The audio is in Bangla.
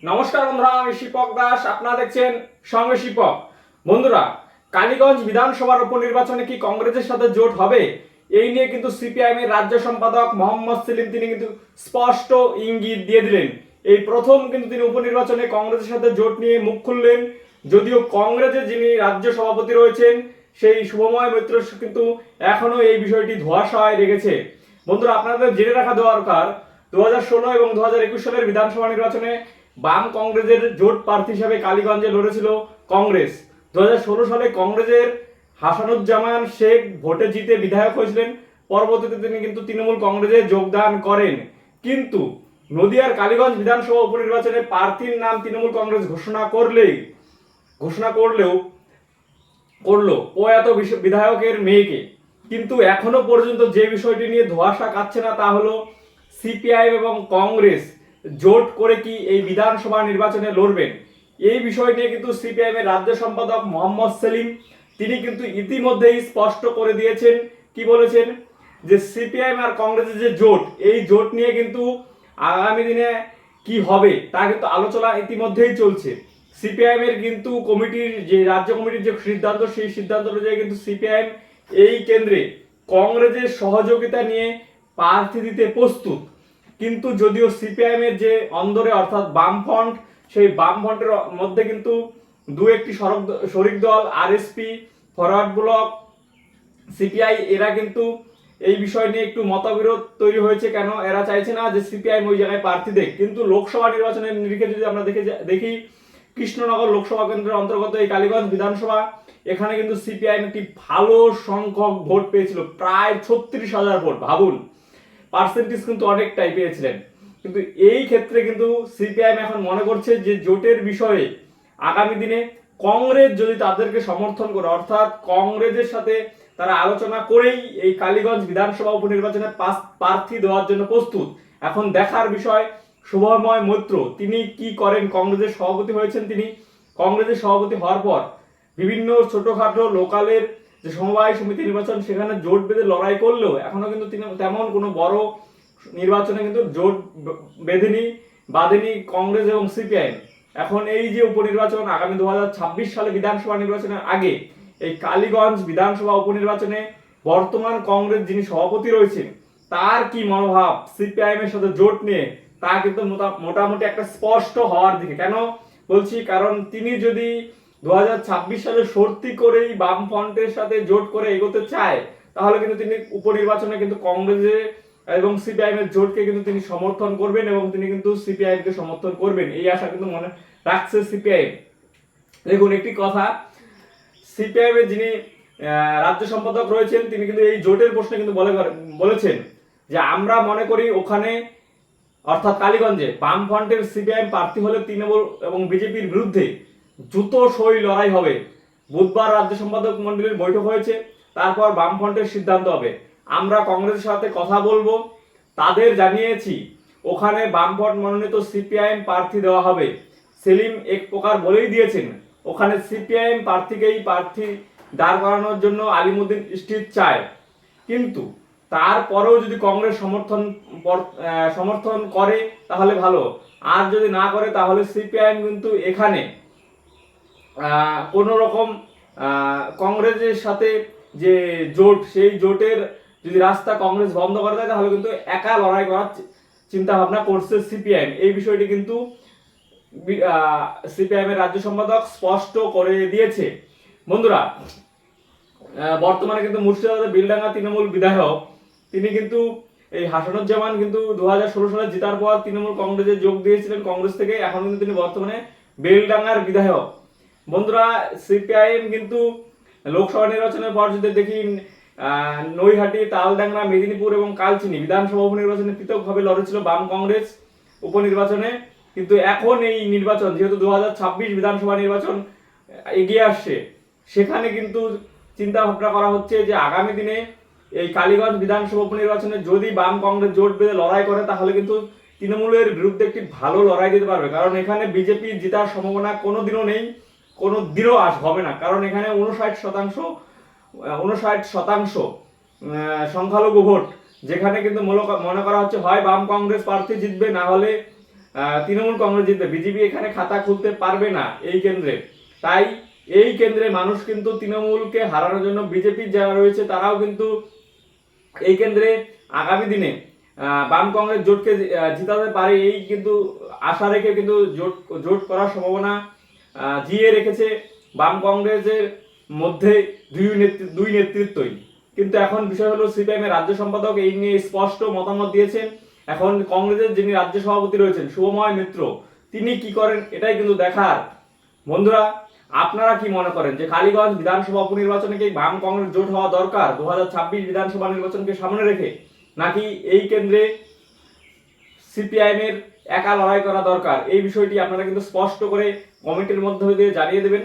নমস্কার বন্ধুরা, আমি শিপক দাস। আপনারা দেখছেন সঙ্গে শিপক। বন্ধুরা, কালীগঞ্জ বিধানসভার উপনির্বাচনে কি কংগ্রেসের সাথে জোট হবে? এই নিয়ে কিন্তু সিপিআইএম এর রাজ্য সম্পাদক মোহাম্মদ সেলিম তিনি কিন্তু স্পষ্ট ইঙ্গিত দিয়ে দিলেন। এই প্রথম কিন্তু তিনি উপনির্বাচনে কংগ্রেসের সাথে জোট নিয়ে মুখ খুললেন। যদিও কংগ্রেসের যিনি রাজ্য সভাপতি রয়েছেন সেই শুভময় মৈত্র কিন্তু এখনো এই বিষয়টি ধোঁয়াশায় রেখেছে। বন্ধুরা, আপনাদের জেনে রাখা দরকার 2016 এবং 2021 সালের বিধানসভা নির্বাচনে বাম কংগ্রেসের জোট প্রার্থী হিসাবে কালীগঞ্জে লড়েছিল কংগ্রেস। 2016 সালে কংগ্রেসের হাসানুজ্জামান শেখ ভোটে জিতে বিধায়ক হয়েছিলেন। পরবর্তীতে তিনি কিন্তু তৃণমূল কংগ্রেসে যোগদান করেন। কিন্তু নদিয়ার কালীগঞ্জ বিধানসভা উপনির্বাচনে প্রার্থীর নাম তৃণমূল কংগ্রেস ঘোষণা করলো প্রয়াত বিধায়কের মেয়েকে। কিন্তু এখনো পর্যন্ত যে বিষয়টি নিয়ে ধোঁয়াশা কাটছে না তা হলো সিপিআইএম এবং কংগ্রেস জোট করে কি এই বিধানসভা নির্বাচনে লড়বেন। এই বিষয় নিয়ে কিন্তু সিপিআইএম এর রাজ্য সম্পাদক মোহাম্মদ সেলিম তিনি কিন্তু ইতিমধ্যেই স্পষ্ট করে দিয়েছেন। কি বলেছেন? যে সিপিআইএম আর কংগ্রেসের যে জোট, এই জোট নিয়ে কিন্তু আগামী দিনে কি হবে তা কিন্তু আলোচনা ইতিমধ্যেই চলছে। সিপিআইএম এর কিন্তু কমিটির যে রাজ্য কমিটির যে সিদ্ধান্ত, সেই সিদ্ধান্ত অনুযায়ী কিন্তু সিপিআইএম এই কেন্দ্রে কংগ্রেসের সহযোগিতা নিয়ে প্রার্থী দিতে প্রস্তুত। কিন্তু যদিও সিপিআইএম এর যে অন্দরে অর্থাৎ বামফ্রন্ট, সেই বামফ্রন্টের মধ্যে কিন্তু দু একটি শরিক দল আরএসপি, ফরওয়ার্ড ব্লক, সিপিআই এরা কিন্তু এই বিষয় নিয়ে একটু মতবিরোধ তৈরি হয়েছে। কেন? এরা চাইছে না যে সিপিআইএম ওই জায়গায় প্রার্থী দেখ। কিন্তু লোকসভা নির্বাচনের নিরিখে যদি আমরা দেখি কৃষ্ণনগর লোকসভা কেন্দ্রের অন্তর্গত এই কালীগঞ্জ বিধানসভা, এখানে কিন্তু সিপিআইএম একটি ভালো সংখ্যক ভোট পেয়েছিল, প্রায় 36,000 ভোট। ভাবুন, পার্সেন্টেজ কিন্তু অনেকটাই পেয়েছিলেন। কিন্তু এই ক্ষেত্রে কিন্তু সিপিআইএম এখন মনে করছে যে জোটের বিষয়ে আগামী দিনে কংগ্রেস যদি তাদেরকে সমর্থন করে, অর্থাৎ কংগ্রেসের সাথে তারা আলোচনা করেই এই কালীগঞ্জ বিধানসভা উপনির্বাচনে প্রার্থী দেওয়ার জন্য প্রস্তুত। এখন দেখার বিষয় শুভময় মৈত্র তিনি কি করেন। কংগ্রেসের সভাপতি হয়েছেন। তিনি কংগ্রেসের সভাপতি হওয়ার পর বিভিন্ন ছোটখাটো লোকালের যে সমবায় সমিতি নির্বাচন, সেখানে জোট বেঁধে লড়াই করলেও এখনো কিন্তু তিনি তেমন কোনো বড় নির্বাচনে কিন্তু জোট বাঁধেনি কংগ্রেস এবং সিপিআইএম। এখন এই যে উপনির্বাচন আগামী 2026 সালে বিধানসভা নির্বাচনের আগে এই কালীগঞ্জ বিধানসভা উপনির্বাচনে বর্তমান কংগ্রেস যিনি সভাপতি রয়েছেন তার কি মনোভাব সিপিআইএম এর সাথে জোট নিয়ে, তা কিন্তু মোটামুটি একটা স্পষ্ট হওয়ার দিকে। কেন বলছি? কারণ তিনি যদি 2026 সালে সত্যি করেই বামফ্রন্টের সাথে জোট করে এগোতে চায়, তাহলে কিন্তু তিনি উপনির্বাচনে কিন্তু কংগ্রেসের এবং সিপিআইএম এর জোটকে কিন্তু তিনি সমর্থন করবেন এবং তিনি কিন্তু সিপিআইএম কে সমর্থন করবেন, এই আশা কিন্তু মনে রাখছে সিপিআইএম। দেখুন, একটি কথা, সিপিআইএম এর যিনি রাজ্য সম্পাদক রয়েছেন তিনি কিন্তু এই জোটের প্রশ্নে কিন্তু বলেছেন যে আমরা মনে করি ওখানে অর্থাৎ কালীগঞ্জে বামফ্রন্টের সিপিআইএম প্রার্থী হলে তৃণমূল এবং বিজেপির বিরুদ্ধে জুতো সই লড়াই হবে। বুধবার রাজ্য সম্পাদক মণ্ডলীর বৈঠক হয়েছে, তারপর বামফ্রন্টের সিদ্ধান্ত হবে। আমরা কংগ্রেসের সাথে কথা বলবো, তাদের জানিয়েছি ওখানে বামফ্রন্ট মনোনীত সিপিআইএম প্রার্থী দেওয়া হবে। সেলিম এক প্রকার বলেই দিয়েছেন ওখানে সিপিআইএম প্রার্থী দাঁড় করানোর জন্য আলিমুদ্দিন স্ট্রিট চায়। কিন্তু তারপরেও যদি কংগ্রেস সমর্থন করে তাহলে ভালো, আর যদি না করে তাহলে সিপিআইএম কিন্তু এখানে কোনো রকম কংগ্রেসের সাথে যে জোট, সেই জোটের যদি রাস্তা কংগ্রেস বন্ধ করে দেয় তাহলে কিন্তু একা লড়াই করার চিন্তা ভাবনা করছে সিপিআইএম। এই বিষয়টি কিন্তু সিপিআইএম এর রাজ্য সম্পাদক স্পষ্ট করে দিয়েছে। বন্ধুরা, বর্তমানে কিন্তু মুর্শিদাবাদের বেলডাঙ্গা তৃণমূল বিধায়ক তিনি কিন্তু এই হাসানুজ্জামান কিন্তু 2016 সালে জেতার পর তৃণমূল কংগ্রেসে যোগ দিয়েছিলেন কংগ্রেস থেকে। এখন কিন্তু তিনি বর্তমানে বেলডাঙ্গার বিধায়ক। বন্ধুরা, সিপিআইএম কিন্তু লোকসভা নির্বাচনের পর যদি দেখি নৈহাটি, তালডাংরা, মেদিনীপুর এবং কালচিনি বিধানসভা উপনির্বাচনে পৃথকভাবে লড়েছিল বাম কংগ্রেস উপনির্বাচনে। কিন্তু এখন এই নির্বাচন যেহেতু 2026 বিধানসভা নির্বাচন এগিয়ে আসছে, সেখানে কিন্তু চিন্তা ভাবনা করা হচ্ছে যে আগামী দিনে এই কালীগঞ্জ বিধানসভা উপনির্বাচনে যদি বাম কংগ্রেস জোট বেঁধে লড়াই করে তাহলে কিন্তু তৃণমূলের বিরুদ্ধে একটি ভালো লড়াই দিতে পারবে। কারণ এখানে বিজেপি জেতার সম্ভাবনা কোনোদিনও নেই, কোনোদিনও হবে না। কারণ এখানে 59% সংখ্যালঘু ভোট, যেখানে কিন্তু মনে করা হচ্ছে হয় বাম কংগ্রেস প্রার্থী জিতবে, না হলে তৃণমূল কংগ্রেস জিতবে, বিজেপি এখানে খাতা খুলতে পারবে না এই কেন্দ্রে। তাই এই কেন্দ্রে মানুষ কিন্তু তৃণমূলকে হারানোর জন্য, বিজেপির যারা রয়েছে তারাও কিন্তু এই কেন্দ্রে আগামী দিনে বাম কংগ্রেস জোটকে জিতাতে পারে, এই কিন্তু আশা রেখে কিন্তু জোট করার সম্ভাবনা জিয়ে রেখেছে বাম কংগ্রেসের মধ্যে দুই নেতৃত্বই। কিন্তু এখন বিষয় হলো সিপিআইএম এর রাজ্য সম্পাদক এই নিয়ে স্পষ্ট মতামত দিয়েছেন। এখন কংগ্রেসের যিনি রাজ্য সভাপতি রয়েছেন শুভময় মিত্র, তিনি কি করেন এটাই কিন্তু দেখার। বন্ধুরা, আপনারা কি মনে করেন যে কালীগঞ্জ বিধানসভা উপনির্বাচনে কি বাম কংগ্রেস জোট হওয়া দরকার 2026 বিধানসভা নির্বাচনকে সামনে রেখে, নাকি এই কেন্দ্রে সিপিআইএম এর একা লড়াই করা দরকার? এই বিষয়টি আপনারা কিন্তু স্পষ্ট করে কমেন্টের মধ্যে দিয়ে জানিয়ে দেবেন।